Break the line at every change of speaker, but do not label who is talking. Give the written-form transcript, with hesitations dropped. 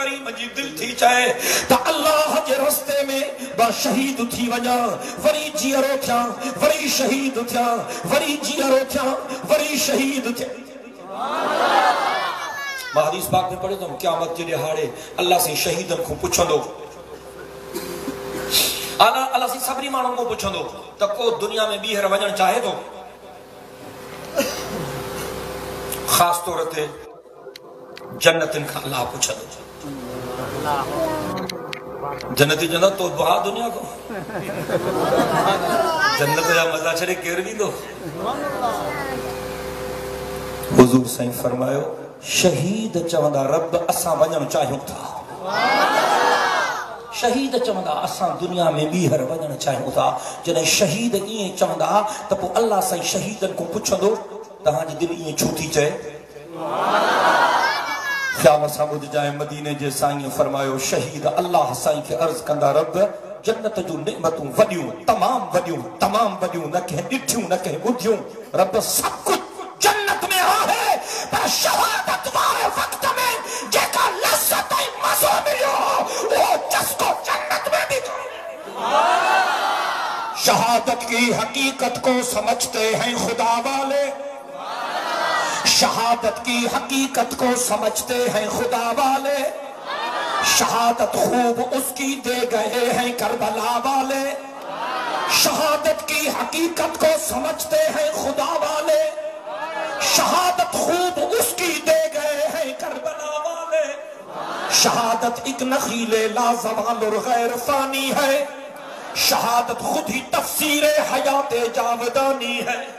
करीम जी दिल थी चाहे त अल्लाह जे रस्ते में बा शहीद थी वञा, वरी जीअरो थिया, वरी शहीद थिया, वरी जीअरो थिया, वरी शहीद थिया। मां हदीस पाक में पढ़ियो त क़यामत जे ॾिहाड़े अल्लाह से शहीदन को पुछंदो, अल्लाह से सभनी माण्हुनि को पुछंदो त को दुनिया में ॿीहर वञणु चाहे थो? ख़ास तौर ते जन्नतिन खां अल्लाह पुछंदो। जन्नती चवंदा तो भाउ दुनिया को जन्नत जा मज़ा छॾे केरु ॾींदो? हुज़ूर साईं फरमायो शहीद चवंदा रब असां वञणु चाहियूं था। शहीद चवंदा असां दुनिया में ॿीहर वञणु चाहियूं था। जॾहिं शहीद ईअं चवंदा त पोइ अल्लाह साईं शहीदनि को पुछंदो तव्हांजी दिलि ईअं छो थी चए? ख़्याल सां ॿुधजाए, मदीने जे साईं फरमायो शहीद अल्लाह साईं खे अर्ज़ कंदा रब जन्नत जूं नेमतूं वॾियूं तमामु वॾियूं तमामु वॾियूं न कंहिं ॾिठियूं न कंहिं ॿुधियूं, रब सभु कुझु जन्नत में आहे, पर शहादत वारे वक़्त में जेका लज़्ज़त ऐं मज़ो मिलियो वो चस्को जन्नत में भी शहादत की हकीकत को समझते हैं खुदा वाले, शहादत की हकीकत को समझते हैं खुदा वाले, शहादत खूब उसकी दे गए हैं करबला वाले, शहादत की हकीकत को समझते हैं खुदा वाले, शहादत खूब उसकी दे गए हैं करबला वाले। शहादत एक नखीले लाजवाल गैर फानी है, शहादत खुद ही तफसीर हयात जावदानी है।